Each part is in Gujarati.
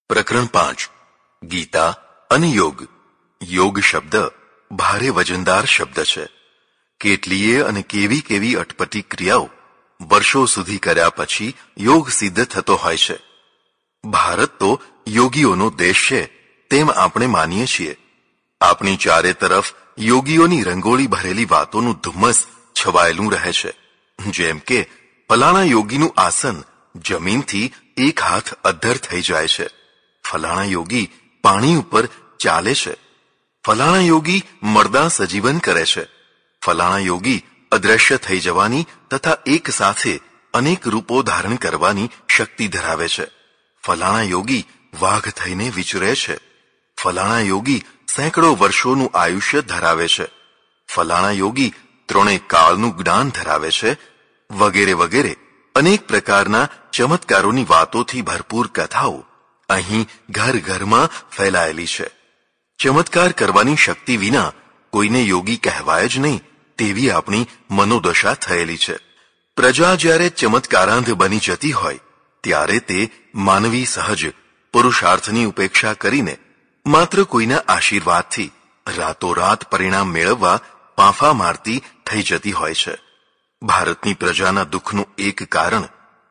પ્રકરણ 5 ગીતા અને યોગ. યોગ શબ્દ ભારે વજનદાર શબ્દ છે. કેટલીય અને કેવી કેવી અટપટી ક્રિયાઓ વર્ષો સુધી કર્યા પછી યોગ સિદ્ધ થતો હોય છે. ભારત તો યોગીઓનો દેશ છે તેમ આપણે માનીએ છીએ. આપણી ચારે તરફ યોગીઓની રંગોળી ભરેલી વાતોનું ધુમ્મસ છવાયેલું રહે છે. જેમ કે ફલાણા યોગીનું આસન જમીનથી 1 હાથ અદ્ધર થઈ જાય છે, ફલાણા યોગી પાણી ઉપર ચાલે છે, ફલાણા યોગી મરદા સજીવન કરે છે, ફલાણા યોગી અદ્રશ્ય થઈ જવાની તથા એક સાથે અનેક રૂપો ધારણ કરવાની શક્તિ ધરાવે છે, ફલાણા યોગી વાઘ થઈને વિચરે છે, ફલાણા યોગી સેંકડો વર્ષોનું આયુષ્ય ધરાવે છે, ફલાણા યોગી 3 કાળનું જ્ઞાન ધરાવે છે, વગેરે વગેરે અનેક પ્રકારના ચમત્કારોની વાતોથી ભરપૂર કથાઓ અહીં ઘર ઘરમાં ફેલાયેલી છે. ચમત્કાર કરવાની શક્તિ વિના કોઈને યોગી કહેવાય જ નહીં તેવી આપણી મનોદશા થયેલી છે. પ્રજા જ્યારે ચમત્કારાંધ બની જતી હોય ત્યારે તે માનવી સહજ પુરુષાર્થની ઉપેક્ષા કરીને માત્ર કોઈના આશીર્વાદથી રાતોરાત પરિણામ મેળવવા પાંફા મારતી થઈ જતી હોય છે. ભારતની પ્રજાના દુઃખનું એક કારણ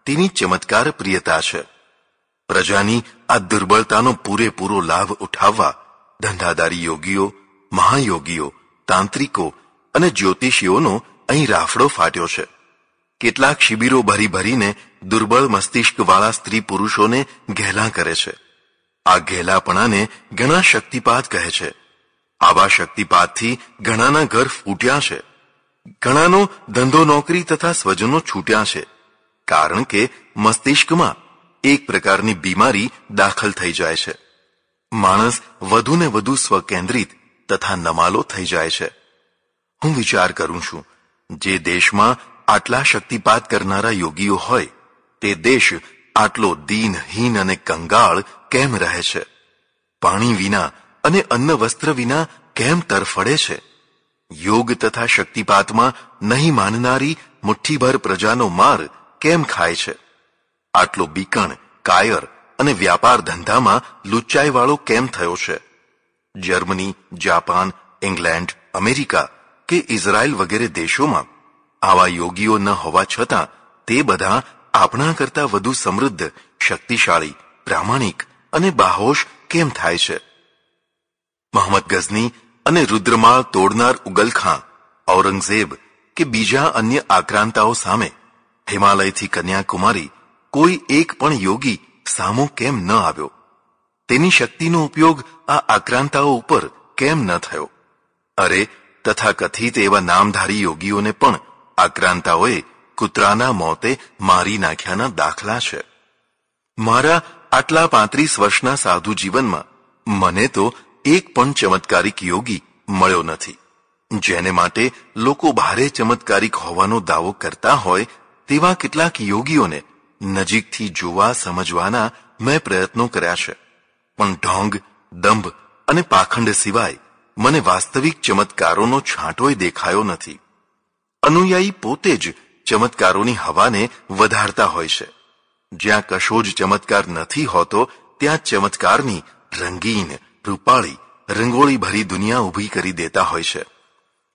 તેની ચમત્કાર પ્રિયતા છે. પ્રજાની આ દુર્બળતાનો પૂરેપૂરો લાભ ઉઠાવવા ધંધાદારી યોગીઓ, મહાયોગીઓ, તાંત્રિકો અને જ્યોતિષીઓનો અહીં રાફડો ફાટ્યો છે. કેટલાક શિબિરો ભરી ભરીને દુર્બળ મસ્તિષ્કવાળા સ્ત્રી પુરુષોને ઘેલા કરે છે. આ ઘેલાપણાને ઘણા શક્તિપાત કહે છે. આવા શક્તિપાતથી ઘણાના ઘર ફૂટ્યા છે, ઘણાનો ધંધો નોકરી તથા સ્વજનો છૂટ્યા છે. કારણ કે મસ્તિષ્કમાં એક પ્રકારની બીમારી દાખલ થઈ જાય છે. માણસ વધુ ને વધુ સ્વકેન્દ્રિત તથા નમાલો થઈ જાય છે. હું વિચાર કરું છું, જે દેશમાં આટલા શક્તિપાત કરનારા યોગીઓ હોય તે દેશ આટલો દીનહીન અને કંગાળ કેમ રહે છે? પાણી વિના અને અન્ન વસ્ત્ર વિના કેમ તરફડે છે? યોગ તથા શક્તિપાતમાં નહીં માનનારી મુઠ્ઠીભર પ્રજાનો માર કેમ ખાય છે? આટલો બીકણ, કાયર અને વ્યાપાર ધંધામાં લુચ્ચાઈવાળો કેમ થયો છે? જર્મની, જાપાન, ઇંગ્લેન્ડ, અમેરિકા કે ઇઝરાયલ વગેરે દેશોમાં આવા યોગીઓ ન હોવા છતાં તે બધા આપણા કરતા વધુ સમૃદ્ધ, શક્તિશાળી, પ્રામાણિક અને બાહોશ કેમ થાય છે? મોહમ્મદ ગઝની અને રુદ્રમાળ તોડનાર ઉગલખાં, ઔરંગઝેબ કે બીજા અન્ય આક્રાંતાઓ સામે હિમાલયથી કન્યાકુમારી કોઈ એક પણ યોગી સામો કેમ ન આવ્યો? તેની શક્તિનો ઉપયોગ આ આક્રાંતાઓ ઉપર કેમ ન થયો? અરે, તથાકથિત એવા નામધારી યોગીઓને પણ આક્રાંતાઓએ કૂતરાના મોતે મારી નાખ્યાના દાખલા છે. મારા આટલા 35 વર્ષના સાધુ જીવનમાં મને તો એક પણ ચમત્કારિક યોગી મળ્યો નથી. જેને માટે લોકો ભારે ચમત્કારિક હોવાનો દાવો કરતા હોય તેવા કેટલાક યોગીઓને નજીકથી જોવા સમજવાના મેં પ્રયત્નો કર્યા છે, પણ ઢોંગ, દંભ અને પાખંડ સિવાય મને વાસ્તવિક ચમત્કારોનો છાંટોય દેખાયો નથી. અનુયાયી પોતે જ ચમત્કારોની હવાને વધારતા હોય છે. જ્યાં કશો જ ચમત્કાર નથી હોતો ત્યાં ચમત્કારની રંગીન, રૂપાળી, રંગોળી ભરી દુનિયા ઊભી કરી દેતા હોય છે.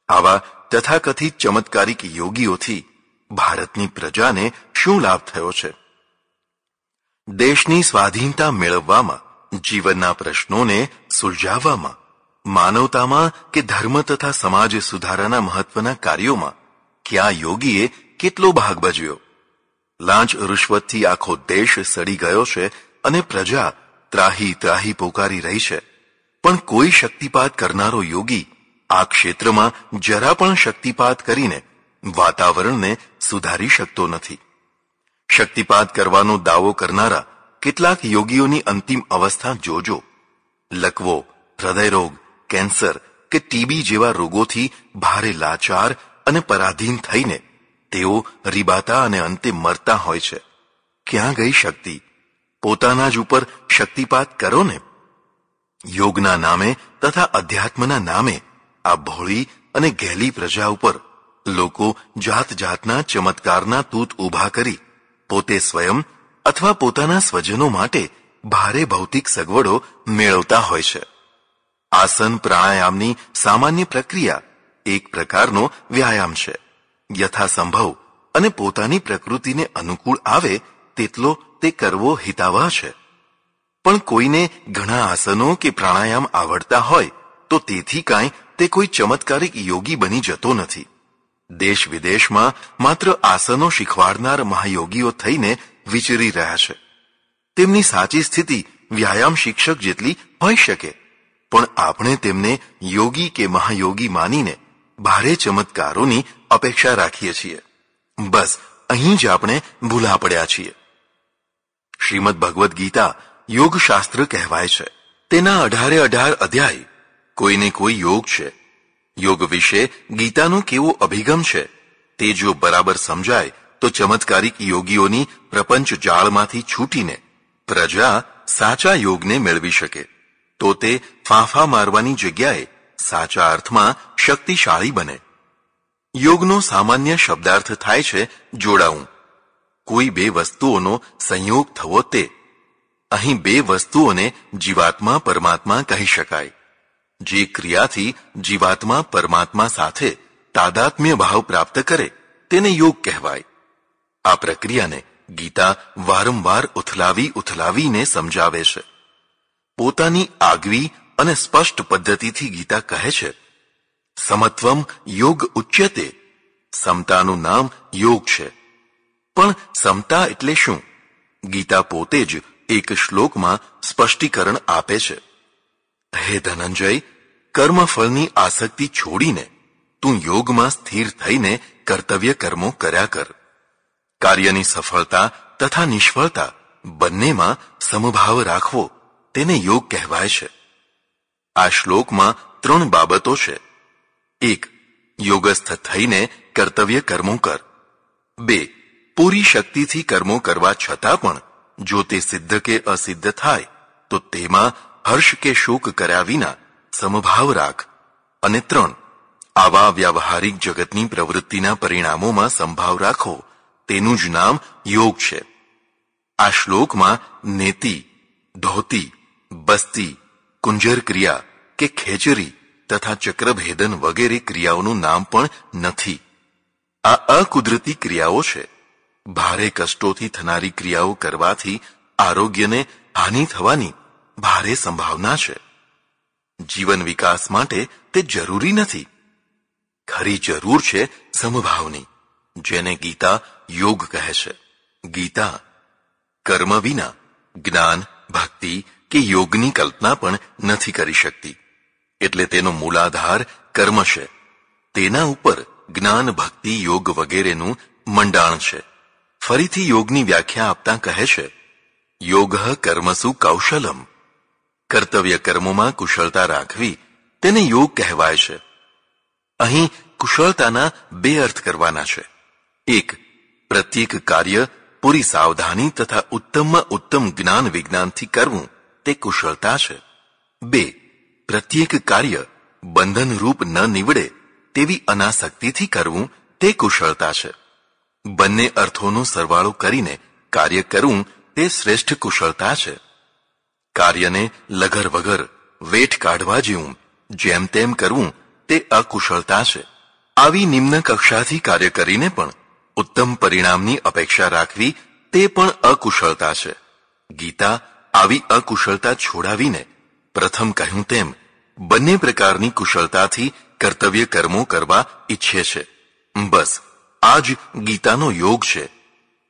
આવા તથાકથિત ચમત્કારિક યોગીઓથી ભારતની પ્રજાને શું લાભ થયો છે? દેશની સ્વાધીનતા મેળવવામાં, જીવનના પ્રશ્નોને સુલઝાવવામાં, માનવતામાં કે ધર્મ તથા સમાજ સુધારાના મહત્વના કાર્યોમાં ક્યાં યોગીએ કેટલો ભાગ ભજવ્યો? લાંચ રૂશ્વતથી આખો દેશ સડી ગયો છે અને પ્રજા ત્રાહી ત્રાહી પોકારી રહી છે, પણ કોઈ શક્તિપાત કરનારો યોગી આ ક્ષેત્રમાં જરા પણ શક્તિપાત કરીને વાતાવરણને સુધારી શકતો નથી. શક્તિપાત કરવાનો દાવો કરનારા કેટલાક યોગીઓની અંતિમ અવસ્થા જોજો. લકવો, હૃદયરોગ, કેન્સર કે ટીબી જેવા રોગોથી ભારે લાચાર અને પરાધીન થઈને તેઓ રીબાતા અને અંતે મરતા હોય છે. ક્યાં ગઈ શક્તિ? પોતાના જ ઉપર શક્તિપાત કરો ને. યોગના નામે તથા અધ્યાત્મના નામે આ ભોળી અને ગેલી પ્રજા ઉપર લોકો જાત જાતના ચમત્કારના તૂત ઊભા કરી પોતે સ્વયં અથવા પોતાના સ્વજનો માટે ભારે ભૌતિક સગવડો મેળવતા હોય છે. આસન પ્રાણાયામની સામાન્ય પ્રક્રિયા એક પ્રકારનો વ્યાયામ છે. યથાસંભવ અને પોતાની પ્રકૃતિને અનુકૂળ આવે તેટલો તે કરવો હિતાવહ છે. પણ કોઈને ઘણા આસનો કે પ્રાણાયામ આવડતા હોય તો તેથી કાંઈ તે કોઈ ચમત્કારિક યોગી બની જતો નથી. દેશ વિદેશમાં માત્ર આસનો શીખવાડનાર મહાયોગીઓ થઈને વિચરી રહ્યા છે. તેમની સાચી સ્થિતિ વ્યાયામ શિક્ષક જેટલી હોઈ શકે, પણ આપણે તેમને યોગી કે મહાયોગી માનીને ભારે ચમત્કારોની અપેક્ષા રાખીએ છીએ. બસ અહીં જ આપણે ભૂલા પડ્યા છીએ. શ્રીમદ ભગવદ્ ગીતા યોગશાસ્ત્ર કહેવાય છે. તેના 18 અધ્યાય કોઈને કોઈ યોગ છે. યોગ વિશે ગીતાનો કેવો અભિગમ છે તે જો બરાબર સમજાય તો ચમત્કારિક યોગીઓની પ્રપંચ જાળમાંથી છૂટીને પ્રજા સાચા યોગને મેળવી શકે. તો તે ફાંફા મારવાની જગ્યાએ સાચા અર્થમાં શક્તિશાળી બને. યોગનો સામાન્ય શબ્દાર્થ થાય છે જોડાવું. કોઈ બે વસ્તુઓનો સંયોગ થવો તે. અહીં બે વસ્તુઓને જીવાત્મા પરમાત્મા કહી શકાય. જે ક્રિયાથી જીવાત્મા પરમાત્મા સાથે તાદાત્મ્ય ભાવ પ્રાપ્ત કરે તેને યોગ કહેવાય. આ પ્રક્રિયાને ગીતા વારંવાર ઉથલાવીને સમજાવે છે. પોતાની આગવી અને સ્પષ્ટ પદ્ધતિથી ગીતા કહે છે, સમત્વમ યોગ ઉચ્યતે. સમતાનું નામ યોગ છે. પણ સમતા એટલે શું? ગીતા પોતે જ એક શ્લોકમાં સ્પષ્ટીકરણ આપે છે. હે ધનંજય, કર્મફળની આસક્તિ છોડીને તું યોગમાં સ્થિર થઈને કર્તવ્ય કર્મો કર્યા કર. કાર્યની સફળતા તથા નિષ્ફળતા બંનેમાં સમભાવ રાખવો તેને યોગ કહેવાય છે. આ શ્લોકમાં 3 બાબતો છે. 1. યોગસ્થ થઈને કર્તવ્ય કર્મો કર. 2. પૂરી શક્તિથી કર્મો કરવા છતાં પણ જો તે સિદ્ધ કે અસિદ્ધ થાય તો તેમાં હર્ષ કે શોક કર્યા વિના સમભાવ રાખ. અને 3. આવા વ્યાવહારિક જગતની પ્રવૃત્તિના પરિણામોમાં સંભાવ રાખો તેનું જ નામ યોગ છે. આ શ્લોકમાં નેતિ, ધોતી, બસ્તી, કુંજર ક્રિયા કે ખેચરી તથા ચક્રભેદન વગેરે ક્રિયાઓનું નામ પણ નથી. આ અકુદરતી ક્રિયાઓ છે. ભારે કષ્ટોથી થનારી ક્રિયાઓ કરવાથી આરોગ્યને હાનિ થવાની ભારે સંભાવના છે. જીવન વિકાસ માટે તે જરૂરી નથી. ખરી જરૂર છે સમભાવની, જેને ગીતા યોગ કહે છે. ગીતા કર્મ વિના જ્ઞાન, ભક્તિ કે યોગની કલ્પના પણ નથી કરી શકતી. એટલે તેનો મૂલાધાર કર્મ છે. તેના ઉપર જ્ઞાન, ભક્તિ, યોગ વગેરેનું મંડાણ છે. ફરીથી યોગની વ્યાખ્યા આપતા કહે છે, યોગ કર્મસુ કૌશલમ. કર્તવ્ય કર્મોમાં કુશળતા રાખવી તેને યોગ કહેવાય છે. અહીં કુશળતાના 2 અર્થ કરવાના છે. 1. પ્રત્યેક કાર્ય પૂરી સાવધાની તથા ઉત્તમમાં ઉત્તમ જ્ઞાન વિજ્ઞાનથી કરવું તે કુશળતા છે. 2. પ્રત્યેક કાર્ય બંધનરૂપ ન નીવડે તેવી અનાસક્તિથી કરવું તે કુશળતા છે. બંને અર્થોનો સરવાળો કરીને કાર્ય કરવું તે શ્રેષ્ઠ કુશળતા છે. કાર્યને લગર વગર વેઠ કાઢવા જેવું જેમ તેમ કરવું તે અકુશળતા છે. આવી નિમ્ન કક્ષાથી કાર્ય કરીને પણ ઉત્તમ પરિણામની અપેક્ષા રાખવી તે પણ અકુશળતા છે. ગીતા આવી અકુશળતા છોડાવીને પ્રથમ કહ્યું તેમ બંને પ્રકારની કુશળતાથી કર્તવ્ય કર્મો કરવા ઈચ્છે છે. બસ આ જ ગીતાનો યોગ છે.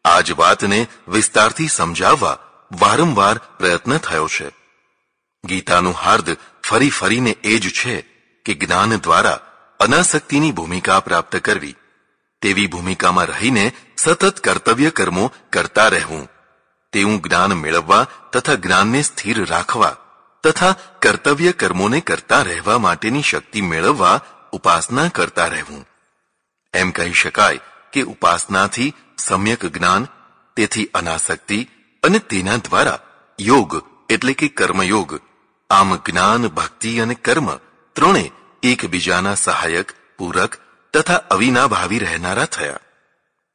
આ જ વાતને વિસ્તારથી સમજાવવા વારંવાર પ્રયત્ન થયો છે. ગીતાનું હાર્દ ફરીને એ જ છે કે જ્ઞાન દ્વારા અનાસક્તિની ભૂમિકા પ્રાપ્ત કરવી. તેવી ભૂમિકામાં રહીને સતત કર્તવ્ય કર્મો કરતા રહેવું. તેવું જ્ઞાન મેળવવા તથા જ્ઞાનને સ્થિર રાખવા તથા કર્તવ્ય કર્મોને કરતા રહેવા માટેની શક્તિ મેળવવા ઉપાસના કરતા રહેવું. એમ કહી શકાય કે ઉપાસનાથી સમ્યક જ્ઞાન, તેથી અનાસક્તિ અને તેના દ્વારા યોગ એટલે કે કર્મયોગ. આમ જ્ઞાન, ભક્તિ અને કર્મ ત્રણે એકબીજાના સહાયક, પૂરક તથા અવિનાભાવી રહેનારા થયા.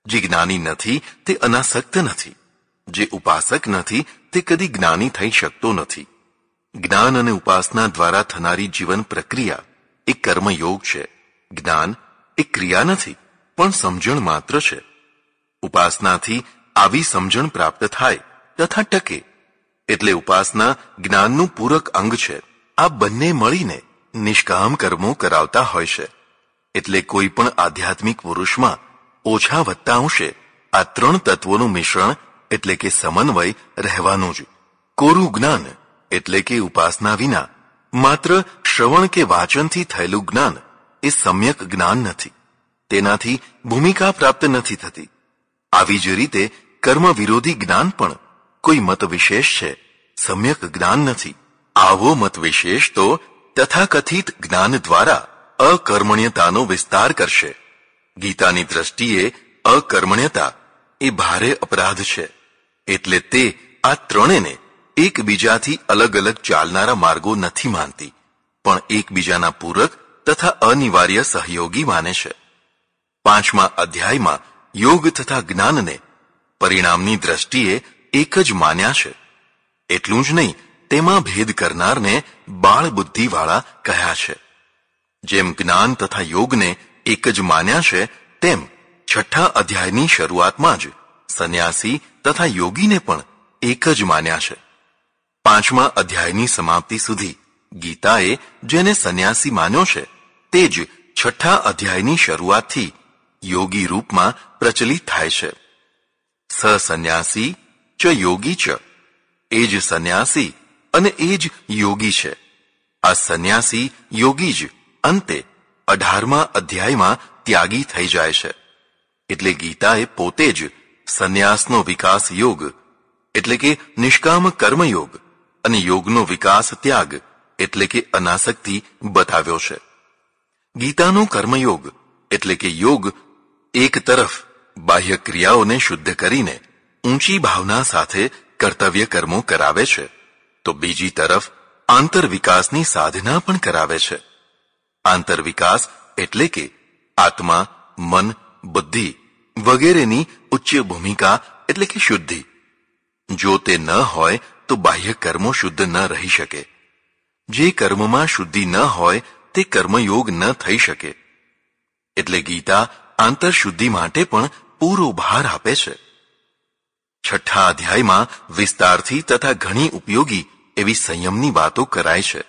જે જ્ઞાની નથી તે અનાસક્ત નથી. જે ઉપાસક નથી તે કદી જ્ઞાની થઈ શકતો નથી. જ્ઞાન અને ઉપાસના દ્વારા થનારી જીવન પ્રક્રિયા એ કર્મયોગ છે. જ્ઞાન એ ક્રિયા નથી, પણ સમજણ માત્ર છે. ઉપાસનાથી આવી સમજણ પ્રાપ્ત થાય તથા ટકે, એટલે ઉપાસના જ્ઞાનનું પૂરક અંગ છે. આ બંને મળીને નિષ્કામ કર્મો કરાવતા હોય છે. એટલે કોઈ પણ આધ્યાત્મિક પુરુષમાં ઓછા વત્તા અંશે આ ત્રણ તત્વોનું મિશ્રણ એટલે કે સમન્વય રહેવાનું જ. કોરું જ્ઞાન એટલે કે ઉપાસના વિના માત્ર શ્રવણ કે વાચનથી થયેલું જ્ઞાન એ સમ્યક જ્ઞાન નથી. તેનાથી ભૂમિકા પ્રાપ્ત નથી થતી. આવી જ રીતે કર્મ વિરોધી જ્ઞાન પણ કોઈ મત વિશેષ છે, સમ્યક જ્ઞાન નથી. આવો મત વિશેષ તો તથાકથિત જ્ઞાન દ્વારા અકર્મણ્યતાનો વિસ્તાર કરશે. ગીતાની દ્રષ્ટિએ અકર્મણ્યતા એ ભારે અપરાધ છે. એટલે તે આ ત્રણેયને એકબીજાથી અલગ અલગ ચાલનારા માર્ગો નથી માનતી, પણ એકબીજાના પૂરક તથા અનિવાર્ય સહયોગી માને છે. 5મા અધ્યાયમાં યોગ તથા જ્ઞાનને પરિણામની દ્રષ્ટિએ એક જ માન્યા છે. એટલું જ નહીં, તેમાં ભેદ કરનારને બાળ બુદ્ધિવાળા કહ્યા છે. જેમ જ્ઞાન તથા યોગને એક જ માન્યા છે, તેમ 6ઠા અધ્યાયની શરૂઆતમાં જ સંન્યાસી તથા યોગીને પણ એક જ માન્યા છે. 5મા અધ્યાયની સમાપ્તિ સુધી ગીતાએ જેને સંન્યાસી માન્યો છે તે જ 6ઠા અધ્યાયની શરૂઆતથી યોગી રૂપમાં પ્રચલિત થાય છે. સ સંન્યાસી ચ યોગી ચ, એ જ સંન્યાસી અને એ જ યોગી છે. આ સંન્યાસી યોગી જ અંતે 18મા અધ્યાયમાં ત્યાગી થઈ જાય છે. એટલે ગીતાએ પોતે જ સંન્યાસનો વિકાસ યોગ એટલે કે નિષ્કામ કર્મયોગ અને યોગનો વિકાસ ત્યાગ એટલે કે અનાસક્તિ બતાવ્યો છે. ગીતાનો કર્મયોગ એટલે કે યોગ એક તરફ બાહ્ય ક્રિયાઓને શુદ્ધ કરીને ઊંચી ભાવના સાથે કર્તવ્ય કર્મો કરાવે છે, તો બીજી તરફ આંતર વિકાસની સાધના પણ કરાવે છે. આંતર વિકાસ એટલે કે આત્મા, મન, બુદ્ધિ વગેરેની ઉચ્ચ ભૂમિકા એટલે કે શુદ્ધિ. જો તે ન હોય તો બાહ્ય કર્મો શુદ્ધ ન રહી શકે. જે કર્મમાં શુદ્ધિ ન હોય તે કર્મયોગ ન થઈ શકે. એટલે ગીતા આંતર શુદ્ધિ માટે પણ પૂરો ભાર આપે છે. 6ઠ્ઠા અધ્યાયમાં વિસ્તારથી તથા ઘણી ઉપયોગી એવી સંયમની વાતો કરાય છે.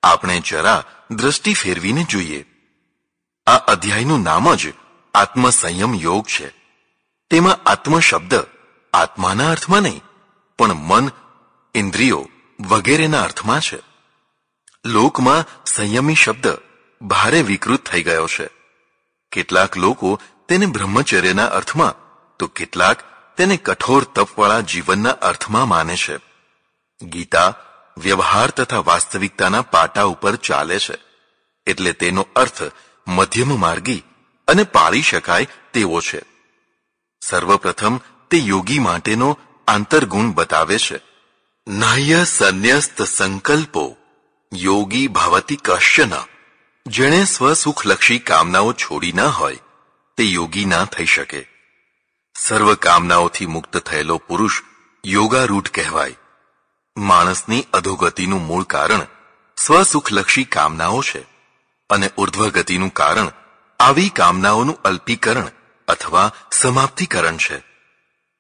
આપણે જરા દ્રષ્ટિ ફેરવીને જોઈએ. આ અધ્યાયનું નામ જ આત્મસંયમ યોગ છે. તેમાં આત્મ શબ્દ આત્માના અર્થમાં નહીં, પણ મન, ઇન્દ્રિયો વગેરેના અર્થમાં છે. લોકમાં સંયમી શબ્દ ભારે વિકૃત થઈ ગયો છે. કેટલાક લોકો તેને બ્રહ્મચર્યના અર્થમાં તો કેટલાક તેને કઠોર તપવાળા જીવનના અર્થમાં માને છે. ગીતા વ્યવહાર તથા વાસ્તવિકતાના પાટા ઉપર ચાલે છે. એટલે તેનો અર્થ મધ્યમ માર્ગી અને પાળી શકાય તેવો છે. સર્વપ્રથમ તે યોગી માટેનો આંતરગુણ બતાવે છે. નાહ્ય સંન્યસ્ત સંકલ્પો યોગી ભવતિ કશ્ચન. જેણે સ્વસુખલક્ષી કામનાઓ છોડી ના હોય તે યોગી ના થઈ શકે. સર્વ કામનાઓથી મુક્ત થયેલો પુરુષ યોગારૂઢ કહેવાય. માણસની અધોગતિનું મૂળ કારણ સ્વસુખલક્ષી કામનાઓ છે અને ઉર્ધ્વગતિનું કારણ આવી કામનાઓનું અલ્પીકરણ અથવા સમાપ્તિકરણ છે.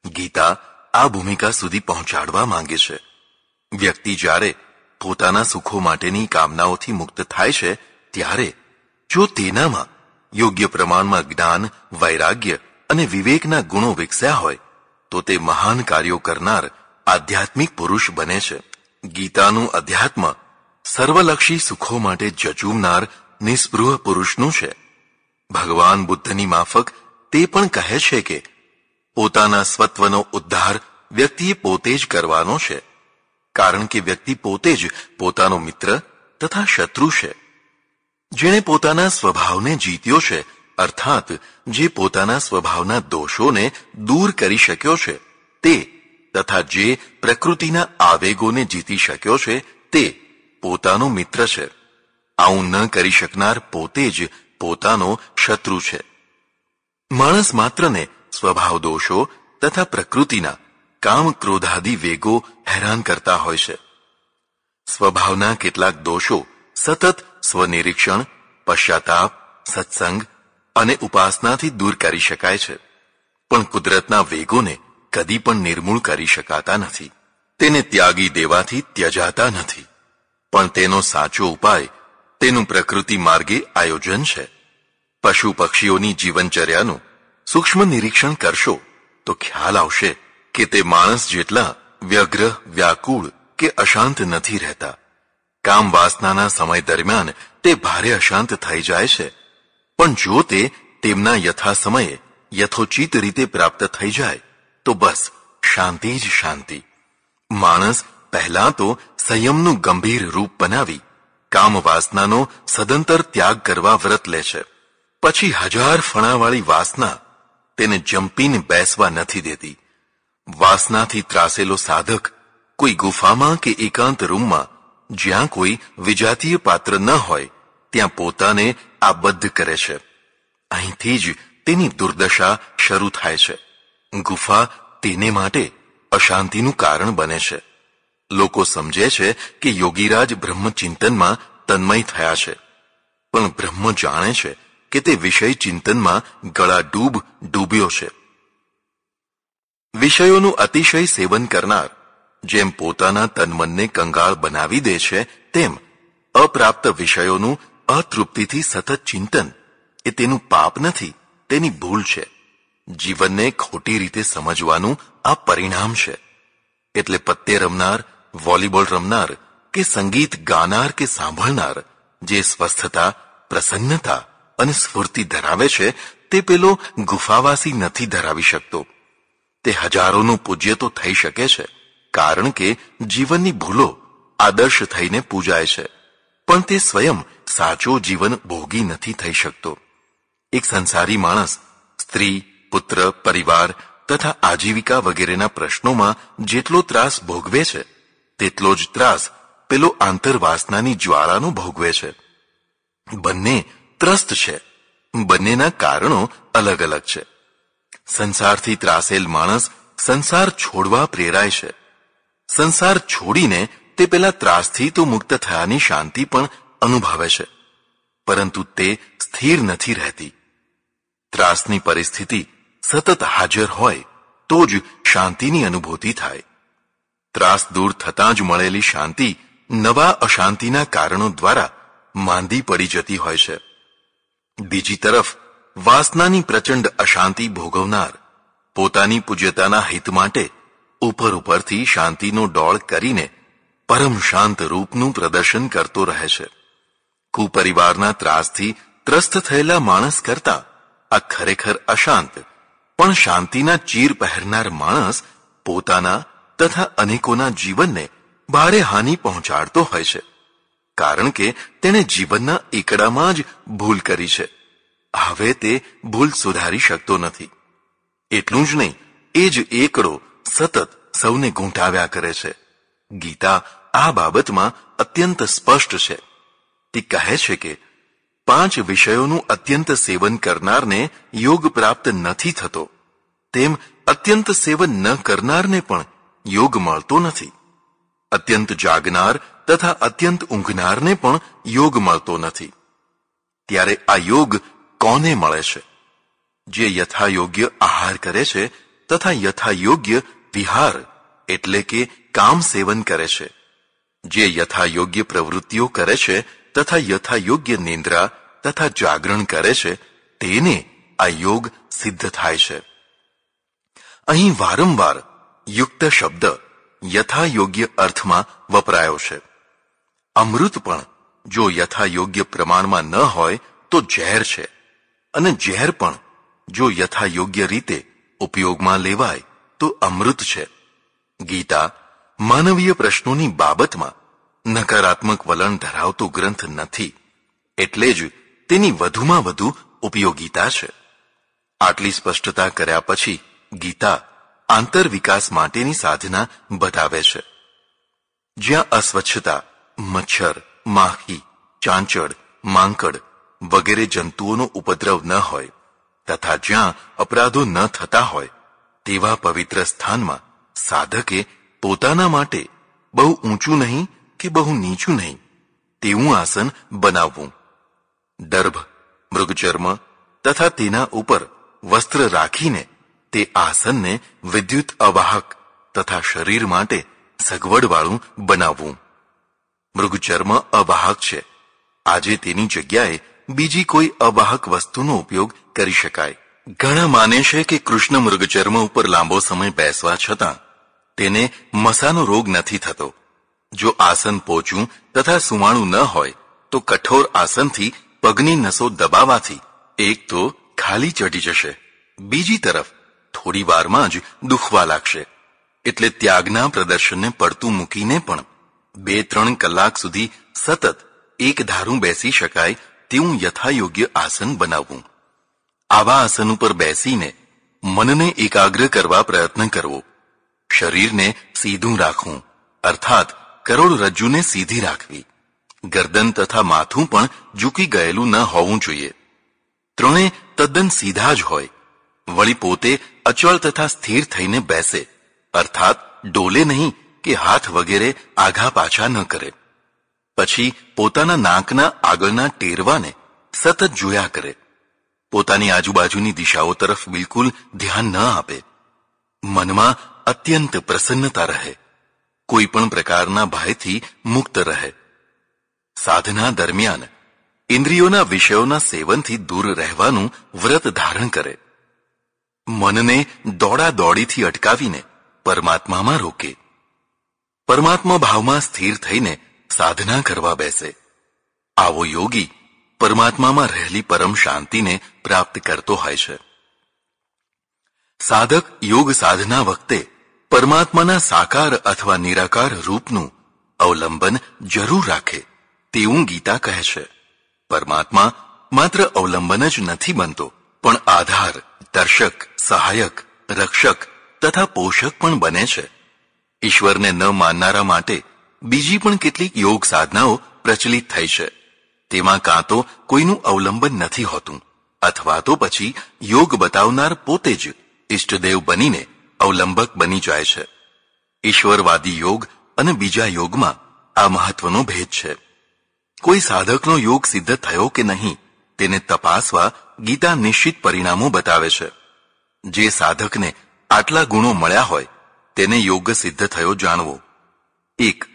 ગીતા આ ભૂમિકા સુધી પહોંચાડવા માંગે છે. વ્યક્તિ જ્યારે પોતાના સુખો માટેની કામનાઓથી મુક્ત થાય છે ત્યારે જો તેનામાં યોગ્ય પ્રમાણમાં જ્ઞાન, વૈરાગ્ય અને વિવેકના ગુણો વિકસ્યા હોય તો તે મહાન કાર્યો કરનાર આધ્યાત્મિક પુરુષ બને છે. ગીતાનું અધ્યાત્મ સર્વલક્ષી સુખો માટે જજુમનાર નિસ્પૃહ પુરુષનું છે. ભગવાન બુદ્ધની માફક તે પણ કહે છે કે પોતાના સ્વત્વનો ઉદ્ધાર વ્યક્તિએ પોતે જ કરવાનો છે, કારણ કે વ્યક્તિ પોતે જ પોતાનો મિત્ર તથા શત્રુ છે. જેણે પોતાના સ્વભાવને જીત્યો છે, અર્થાત જે પોતાના સ્વભાવના દોષોને દૂર કરી શક્યો છે તે તથા જે પ્રકૃતિના આવેગોને જીતી શક્યો છે તે પોતાનો મિત્ર છે. આવું ન કરી શકનાર પોતે જ પોતાનો શત્રુ છે. માણસ માત્રને સ્વભાવ દોષો તથા પ્રકૃતિના કામ ક્રોધાદિ વેગો હેરાન કરતા હોય છે. સ્વભાવના કેટલાક દોષો સતત સ્વનિરીક્ષણ, પશ્ચાતાપ, સત્સંગ અને ઉપાસનાથી દૂર કરી શકાય છે, પણ કુદરતના વેગોને કદી પણ નિર્મૂળ કરી શકાતા નથી. તેને ત્યાગી દેવાથી ત્યજાતા નથી. પણ તેનો સાચો ઉપાય તેનું પ્રકૃતિ માર્ગે આયોજન છે. પશુ પક્ષીઓની જીવનચર્યાનું સૂક્ષ્મ નિરીક્ષણ કરશો તો ખ્યાલ આવશે કે તે માણસ જેટલા વ્યગ્ર, વ્યાકુળ કે અશાંત નથી રહેતા. કામ વાસનાના સમય દરમિયાન તે ભારે અશાંત થઈ જાય છે, પણ જો તે તેમના યથા સમયે યથોચિત રીતે પ્રાપ્ત થઈ જાય તો બસ શાંતિ જ શાંતિ. માણસ પહેલા તો સંયમનું ગંભીર રૂપ બનાવી કામ વાસનાનો સદંતર ત્યાગ કરવા વ્રત લે છે. પછી 1000 ફણાવાળી વાસના તેને જંપીને બેસવા નથી દેતી. વાસનાથી ત્રાસેલો સાધક કોઈ ગુફામાં કે એકાંત રૂમમાં જ્યાં કોઈ વિજાતીય પાત્ર ન હોય ત્યાં પોતાને આબદ્ધ કરે છે. અહીંથી જ તેની દુર્દશા શરૂ થાય છે. ગુફા તેને માટે અશાંતિનું કારણ બને છે. લોકો સમજે છે કે યોગીરાજ બ્રહ્મચિંતનમાં તન્મય થયા છે, પણ બ્રહ્મ જાણે છે કે તે વિષય ચિંતનમાં ગળા ડૂબ્યો છે. વિષયોનું અતિશય સેવન કરનાર જેમ પોતાના તનમનને કંગાળ બનાવી દે છે, તેમ અપ્રાપ્ત વિષયોનું અતૃપ્તિથી સતત ચિંતન એ તેનું પાપ નથી, તેની ભૂલ છે. જીવનને ખોટી રીતે સમજવાનું આ પરિણામ છે. એટલે પત્તે રમનાર, વોલીબોલ રમનાર કે સંગીત ગાનાર કે સાંભળનાર જે સ્વસ્થતા, પ્રસન્નતા અને સ્ફૂર્તિ ધરાવે છે તે પેલો ગુફાવાસી નથી ધરાવી શકતો. તે હજારોનું પૂજ્ય તો થઈ શકે છે, કારણ કે જીવનની ભૂલો આદર્શ થઈને પૂજાય છે, પણ તે સ્વયં સાચો જીવન ભોગી નથી થઈ શકતો. એક સંસારી માણસ સ્ત્રી, પુત્ર, પરિવાર તથા આજીવિકા વગેરેના પ્રશ્નોમાં જેટલો ત્રાસ ભોગવે છે તેટલો જ ત્રાસ પેલો આંતરવાસનાની જ્વાળાનો ભોગવે છે. બંને ત્રસ્ત છે, બંનેના કારણો અલગ અલગ છે. સંસારથી ત્રાસેલ માણસ સંસાર છોડવા પ્રેરાય છે. સંસાર છોડીને તે પેલા ત્રાસથી તો મુક્ત થયાની શાંતિ પણ અનુભવે છે, પરંતુ તે સ્થિર નથી રહેતી. ત્રાસની પરિસ્થિતિ સતત હાજર હોય તો જ શાંતિની અનુભૂતિ થાય. ત્રાસ દૂર થતાં જ મળેલી શાંતિ નવા અશાંતિના કારણો દ્વારા માંદી પડી જતી હોય છે. બીજી તરફ વાસનાની પ્રચંડ અશાંતિ ભોગવનાર પોતાની પૂજ્યતાના હિત માટે ઉપરથી શાંતિનો ડોળ કરીને પરમ શાંત રૂપનું પ્રદર્શન કરતો રહે છે. કુપરિવારના ત્રાસથી ત્રસ્ત થયેલા માણસ કરતા આ ખરેખર અશાંત પણ શાંતિના ચીર પહેરનાર માણસ પોતાના તથા અનેકોના જીવનને ભારે હાનિ પહોંચાડતો હોય છે, કારણ કે તેણે જીવનના એકડામાં જ ભૂલ કરી છે. હવે તે ભૂલ સુધારી શકતો નથી. એટલું જ નહીં, એ જ એકડો સતત સૌને ગૂંટાવ્યા કરે છે. ગીતા આ બાબતમાં અત્યંત સ્પષ્ટ છે. તે કહે છે કે 5 વિષયોનું અત્યંત સેવન કરનારને યોગ પ્રાપ્ત નથી થતો, તેમ અત્યંત સેવન ન કરનારને પણ યોગ મળતો નથી. અત્યંત જાગનાર તથા અત્યંત ઊંઘનારને પણ યોગ મળતો નથી. ત્યારે આ યોગ કોને મળે છે? જે યથાયોગ્ય આહાર કરે છે તથા યથાયોગ્ય વિહાર એટલે કે કામ સેવન કરે છે, જે યથાયોગ્ય પ્રવૃત્તિઓ કરે છે તથા યથાયોગ્ય નિંદ્રા તથા જાગરણ કરે છે, તેને આ યોગ સિદ્ધ થાય છે. અહીં વારંવાર યુક્ત શબ્દ યથાયોગ્ય અર્થમાં વપરાયો છે. અમૃત પણ જો યથાયોગ્ય પ્રમાણમાં ન હોય તો ઝેર છે, અને ઝેર પણ જો યથાયોગ્ય રીતે ઉપયોગમાં લેવાય તો અમૃત છે. ગીતા માનવીય પ્રશ્નોની બાબતમાં નકારાત્મક વલણ ધરાવતો ગ્રંથ નથી, એટલે જ તેની વધુમાં વધુ ઉપયોગિતા છે. આટલી સ્પષ્ટતા કર્યા પછી ગીતા આંતર વિકાસ માટેની સાધના બતાવે છે. જ્યાં અસ્વચ્છતા, મચ્છર, માખી, ચાંચડ, માંકડ વગેરે જંતુઓનો ઉપદ્રવ ન હોય તથા જ્યાં અપરાધો ન થતા હોય તેવા પવિત્ર સ્થાનમાં સાધકે પોતાના માટે બહુ ઊંચું નહીં કે બહુ નીચું નહીં તેવું આસન બનાવવું. દર્ભ, મૃગચર્મ તથા તેના ઉપર વસ્ત્ર રાખીને તે આસનને વિદ્યુત અવાહક તથા શરીર માટે સગવડવાળું બનાવવું. મૃગચર્મ અવાહક છે. આજે તેની જગ્યાએ બીજી કોઈ અવાહક વસ્તુનો ઉપયોગ કરી શકાય. ઘણા માને છે કે કૃષ્ણ મૃગચર્મ ઉપર લાંબો સમય બેસવા છતાં તેને મસાનો રોગ નથી થતો. જો આસન પોચું તથા સુવાણું ન હોય તો કઠોર આસનથી પગની નસો દબાવાથી એક તો ખાલી ચઢી જશે, બીજી તરફ થોડી વારમાં જ દુખવા લાગશે. એટલે ત્યાગના પ્રદર્શનને પડતું મૂકીને પણ 2-3 કલાક સુધી સતત એક ધારું બેસી શકાય તેવું યથાયોગ્ય આસન બનાવવું. આવા આસન ઉપર બેસીને મનને એકાગ્ર કરવા પ્રયત્ન કરવો. શરીરને સીધું રાખવું અર્થાત કરોડરજ્જુને સીધી રાખવી. ગરદન તથા માથું પણ ઝૂકી ગયેલું ન હોવું જોઈએ. ત્રણે તદ્દન સીધા જ હોય. વળી પોતે અચળ તથા સ્થિર થઈને બેસે અર્થાત ડોલે નહીં કે હાથ વગેરે આઘા પાછા ન કરે. પછી પોતાના નાકના આગળના ટેરવાને સતત જોયા કરે. પોતાની આજુબાજુની દિશાઓ તરફ બિલકુલ ધ્યાન ન આપે. મનમાં અત્યંત પ્રસન્નતા રહે. કોઈ પણ પ્રકારના ભયથી મુક્ત રહે. સાધના દરમિયાન ઇન્દ્રિયોના વિષયોના સેવનથી દૂર રહેવાનું વ્રત ધારણ કરે. મનને દોડાદોડીથી અટકાવીને પરમાત્મામાં રોકે. પરમાત્મા ભાવમાં સ્થિર થઈને સાધના કરવા બેસે. આવો યોગી પરમાત્મામાં રહેલી પરમ શાંતિને પ્રાપ્ત કરતો હોય છે. સાધક યોગ સાધના વખતે પરમાત્માના સાકાર અથવા નિરાકાર રૂપનું અવલંબન જરૂર રાખે તેવું ગીતા કહે છે. પરમાત્મા માત્ર અવલંબન જ નથી બનતો, પણ આધાર, દર્શક, સહાયક, રક્ષક તથા પોષક પણ બને છે. ઈશ્વરને ન માનનારા માટે બીજી પણ કેટલીક યોગ સાધનાઓ પ્રચલિત થઈ છે. તેમાં કાં તો કોઈનું અવલંબન નથી હોતું અથવા તો પછી યોગ બતાવનાર પોતે જ ઇષ્ટદેવ બનીને અવલંબક બની જાય છે. ઈશ્વરવાદી યોગ અને બીજા યોગમાં આ મહત્વનો ભેદ છે. કોઈ સાધકનો યોગ સિદ્ધ થયો કે નહીં તેને તપાસવા ગીતા નિશ્ચિત પરિણામો બતાવે છે. જે સાધકને આટલા ગુણો મળ્યા હોય તેને યોગ સિદ્ધ થયો જાણવો. 1.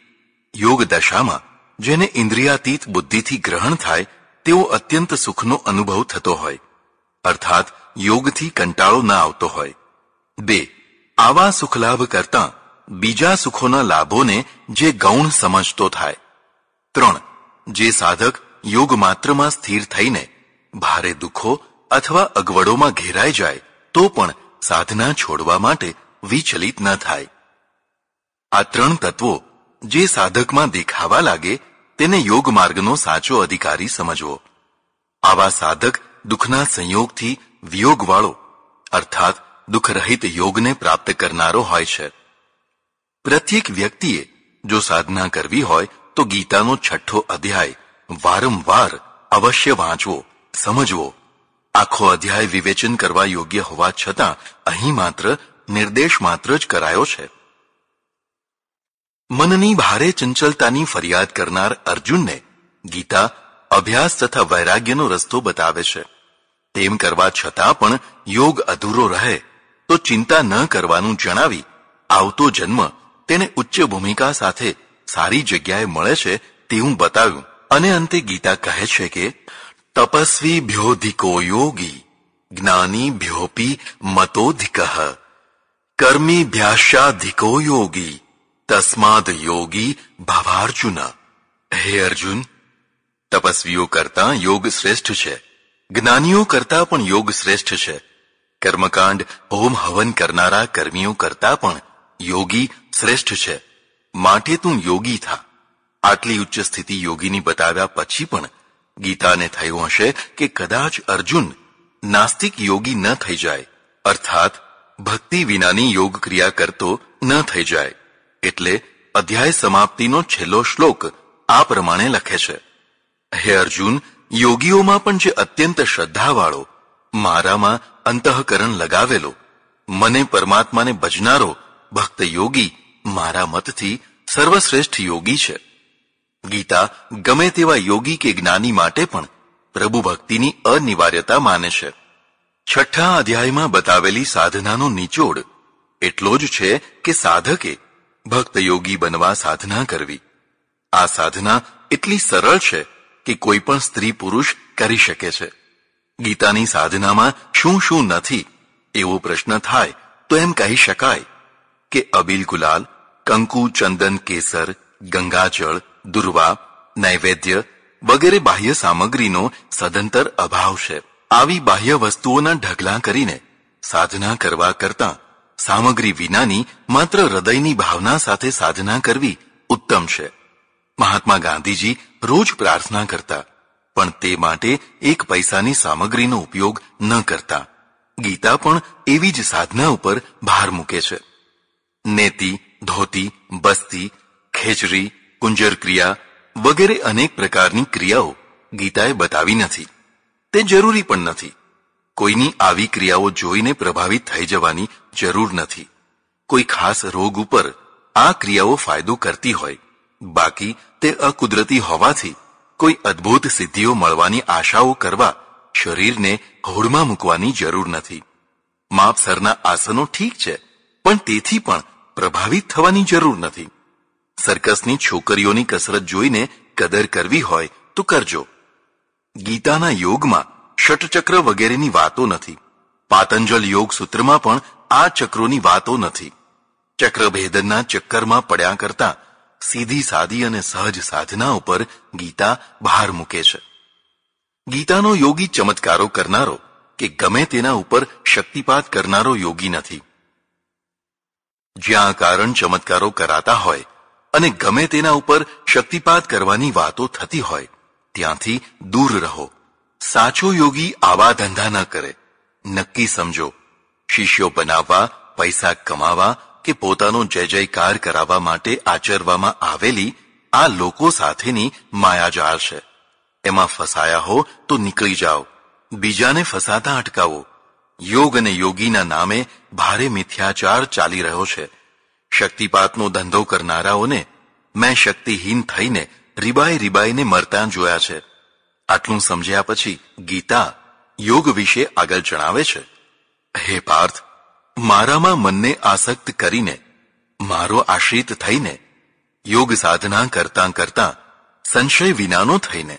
યોગ દશામાં જેને ઇન્દ્રિયાતીત બુદ્ધિથી ગ્રહણ થાય તેવો અત્યંત સુખનો અનુભવ થતો હોય અર્થાત યોગથી કંટાળો ન આવતો હોય. 2. આવા સુખલાભ કરતાં બીજા સુખોના લાભોને જે ગૌણ સમજતો થાય. 3. જે સાધક યોગ માત્રમાં સ્થિર થઈને ભારે દુઃખો અથવા અગવડોમાં ઘેરાઈ જાય તો પણ સાધના છોડવા માટે વિચલિત ન થાય. આ 3 તત્વો જે સાધકમાં દેખાવા લાગે તેને યોગ માર્ગનો સાચો અધિકારી સમજવો. આવા સાધક દુઃખના સંયોગથી વિયોગવાળો અર્થાત દુઃખરહિત યોગને પ્રાપ્ત કરનારો હોય છે. પ્રત્યેક વ્યક્તિએ જો સાધના કરવી હોય તો ગીતાનો 6થો અધ્યાય વારંવાર અવશ્ય વાંચવો, સમજવો. આખો અધ્યાય વિવેચન કરવા યોગ્ય હોવા છતાં અહીં માત્ર નિર્દેશ માત્ર જ કરાયો છે. મનની ભારે ચંચલતાની ફરિયાદ કરનાર અર્જુનને ગીતા અભ્યાસ તથા વૈરાગ્યનો રસ્તો બતાવે છે. તેમ કરવા છતાં પણ યોગ અધૂરો રહે તો ચિંતા ન કરવાનું જણાવી આવતો જન્મ તેને ઉચ્ચ ભૂમિકા સાથે સારી જગ્યાએ મળે છે તેવું બતાવ્યું અને અંતે ગીતા કહે છે કે તપસ્વીભ્યોધિકો યોગી જ્ઞાનીભ્યોપી મતોધિકઃ કર્મીભ્યાશાધિકો યોગી તસ્માદ યોગી ભવાર્જુન. હે અર્જુન, તપસ્વીઓ કરતાં યોગ શ્રેષ્ઠ છે, જ્ઞાનીઓ કરતાં પણ યોગ શ્રેષ્ઠ છે, કર્મકાંડ હોમ હવન કરનારા કર્મીઓ કરતાં પણ યોગી શ્રેષ્ઠ છે. માટે તું યોગી થા. આટલી ઉચ્ચ સ્થિતિ યોગીની બતાવ્યા પછી પણ ગીતાને થયું હશે કે કદાચ અર્જુન નાસ્તિક યોગી ન થઈ જાય અર્થાત ભક્તિ વિનાની યોગ ક્રિયા કરતો ન થઈ જાય. એટલે અધ્યાય સમાપ્તિનો છેલ્લો શ્લોક આ પ્રમાણે લખે છે: હે અર્જુન, યોગીઓમાં પણ જે અત્યંત શ્રદ્ધાવાળો, મારામાં અંતઃકરણ લગાવેલો, મને પરમાત્માને ભજનારો, ભક્ત યોગી મારા મતથી સર્વશ્રેષ્ઠ યોગી છે. ગીતા ગમે તેવા યોગી કે જ્ઞાની માટે પણ પ્રભુ ભક્તિની અનિવાર્યતા માને છે. 6થા અધ્યાયમાં બતાવેલી સાધનાનો નિચોડ એટલો જ છે કે સાધકે ભક્ત યોગી બનવા સાધના કરવી. આ સાધના એટલી સરળ છે કે કોઈ પણ સ્ત્રી પુરુષ કરી શકે છે. ગીતાની સાધનામાં શું શું નથી એવો પ્રશ્ન થાય તો એમ કહી શકાય કે અબીલ ગુલાલ, કંકુ, ચંદન, કેસર, ગંગાજળ, દુર્વા, નૈવેદ્ય વગેરે બાહ્ય સામગ્રીનો સદંતર અભાવ છે. આવી બાહ્ય વસ્તુઓના ઢગલા કરીને સાધના કરવા કરતાં સામગ્રી વિનાની માત્ર હૃદયની ભાવના સાથે સાધના કરવી ઉત્તમ છે. મહાત્મા ગાંધીજી રોજ પ્રાર્થના કરતા, પણ તે માટે 1 પૈસાની સામગ્રીનો ઉપયોગ ન કરતા. ગીતા પણ એવી જ સાધના ઉપર ભાર મૂકે છે. નેતિ, ધોતી, બસ્તી, ખેચરી, કુંજર ક્રિયા વગેરે અનેક પ્રકારની ક્રિયાઓ ગીતાએ બતાવી નથી. તે જરૂરી પણ નથી. કોઈની આવી ક્રિયાઓ જોઈને પ્રભાવિત થઈ જવાની જરૂર નથી. કોઈ ખાસ રોગ ઉપર આ ક્રિયાઓ ફાયદો કરતી હોય, બાકી તે અકુદરતી હોવાથી કોઈ અદ્ભુત સિદ્ધિઓ મળવાની આશાઓ કરવા શરીરને હોડમાં મૂકવાની જરૂર નથી. માપસરના આસનો ઠીક છે, પણ તેથી પણ પ્રભાવિત થવાની જરૂર નથી. સર્કસની છોકરીઓની કસરત જોઈને કદર કરવી હોય તો કરજો. ગીતાના યોગમાં ષટચક્ર વગેરેની વાતો નથી. પાતંજલ યોગ સૂત્રમાં પણ આ ચક્રોની વાતો નથી. ચક્રભેદનના ચક્કરમાં પડ્યા કરતા સીધી સાદી અને સહજ સાધના ઉપર ગીતા ભાર મૂકે છે. ગીતાનો યોગી ચમત્કારો કરનારો કે ગમે તેના ઉપર શક્તિપાત કરનારો યોગી નથી. જ્યાં કારણ ચમત્કારો કરાતા હોય અને ગમે તેના ઉપર શક્તિપાત કરવાની વાતો થતી હોય ત્યાંથી દૂર રહો. સાચો યોગી આવા ધંધા ન કરે. નક્કી સમજો, શિષ્યો બનાવવા, પૈસા કમાવા કે પોતાનો જય જયકાર કરાવવા માટે આચરવામાં આવેલી આ લોકો સાથેની માયાજાળ છે. એમાં ફસાયા હો તો નીકળી જાઓ. બીજાને ફસાતા અટકાવો. યોગ અને યોગીના નામે ભારે મિથ્યાચાર ચાલી રહ્યો છે. શક્તિપાતનો ધંધો કરનારાઓને મેં શક્તિહીન થઈને રીબાઈને મરતા જોયા છે. આટલું સમજ્યા પછી ગીતા યોગ વિશે આગળ જણાવે છે. હે પાર્થ, મારામાં મનને આસક્ત કરીને, મારો આશ્રિત થઈને, યોગ સાધના કરતાં કરતાં સંશય વિનાનો થઈને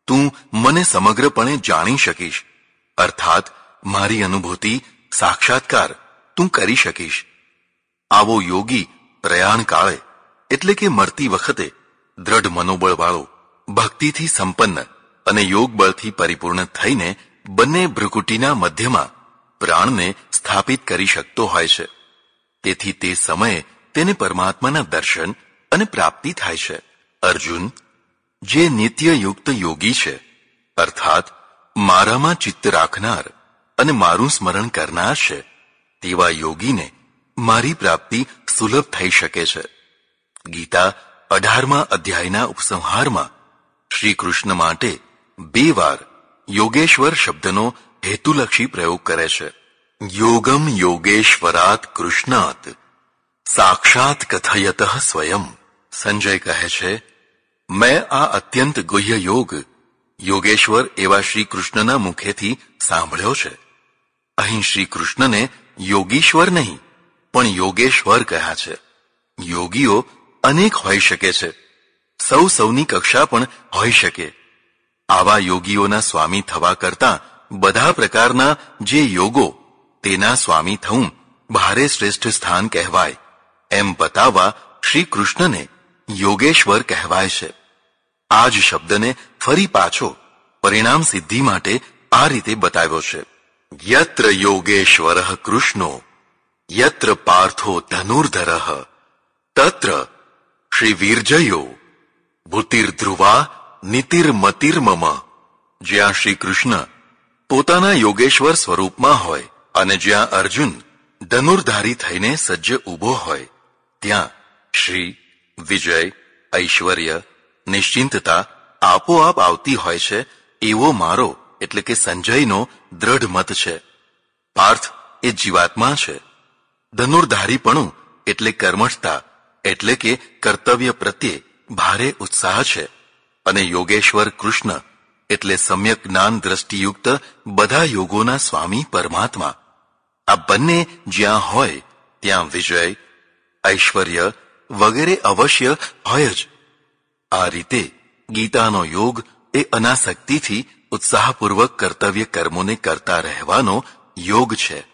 તું મને સમગ્રપણે જાણી શકીશ. અર્થાત મારી અનુભૂતિ, સાક્ષાત્કાર તું કરી શકીશ. આવો યોગી પ્રયાણ કાળે એટલે કે મરતી વખતે દ્રઢ મનોબળવાળો, ભક્તિથી સંપન્ન અને યોગ બળથી પરિપૂર્ણ થઈને બંને ભ્રુકુટીના મધ્યમાં પ્રાણને સ્થાપિત કરી શકતો હોય છે. તેથી તે સમયે તેને પરમાત્માના દર્શન અને પ્રાપ્તિ થાય છે. અર્જુન, જે નિત્યયુક્ત યોગી છે, અર્થાત મારામાં ચિત્ત રાખનાર અને મારું સ્મરણ કરનાર છે, તેવા યોગીને મારી પ્રાપ્તિ સુલભ થઈ શકે છે. ગીતા 18મા અધ્યાયના ઉપસંહારમાં શ્રી કૃષ્ણ માટે 2 વાર યોગેશ્વર શબ્દનો હેતુલક્ષી પ્રયોગ કરે છે. યોગમ યોગેશ્વરાત કૃષ્ણાત સાક્ષાત કથયતઃ સ્વયં. સંજય કહે છે, મેં આ અત્યંત ગુહ્ય યોગ યોગેશ્વર એવા શ્રી કૃષ્ણના મુખેથી સાંભળ્યો છે. અહીં શ્રી કૃષ્ણને યોગીશ્વર નહીં પણ યોગેશ્વર કહ્યા છે. યોગીઓ અનેક હોઈ શકે છે. સૌની કક્ષા પણ હોઈ શકે. આવા યોગીઓના સ્વામી થવા કરતાં બધા પ્રકારના જે યોગો તેના સ્વામી થવું ભારે શ્રેષ્ઠ સ્થાન કહેવાય એમ બતાવવા શ્રી કૃષ્ણને યોગેશ્વર કહેવાય છે. આ જ શબ્દને ફરી પાછો પરિણામ સિદ્ધિ માટે આ રીતે બતાવ્યો છે. યત્ર યોગેશ્વરઃ કૃષ્ણો યત્ર પાર્થો ધનુર્ધરઃ તત્ર શ્રી વીર્જયો ભૂતિર્ધ્રુવા નીતિર્મતિર્મમ. જ્યાં શ્રી કૃષ્ણ પોતાના યોગેશ્વર સ્વરૂપમાં હોય અને જ્યાં અર્જુન ધનુર્ધારી થઈને સજ્જ ઊભો હોય ત્યાં શ્રી, વિજય, ઐશ્વર્ય, નિશ્ચિંતતા આપોઆપ આવતી હોય છે એવો મારો એટલે કે સંજયનો દ્રઢ મત છે. પાર્થ એ જીવાત્મા છે. ધનુર્ધારીપણું એટલે કર્મઠતા એટલે કે કર્તવ્ય પ્રત્યે ભારે ઉત્સાહ છે અને યોગેશ્વર કૃષ્ણ એટલે સમ્યક જ્ઞાન દ્રષ્ટિયુક્ત બધા યોગોના સ્વામી પરમાત્મા. આ બંને જ્યાં હોય ત્યાં વિજય, ઐશ્વર્ય વગેરે અવશ્ય હોય જ. આ રીતે ગીતાનો યોગ એ અનાસક્તિથી ઉત્સાહપૂર્વક કર્તવ્ય કર્મોને કરતા રહેવાનો યોગ છે.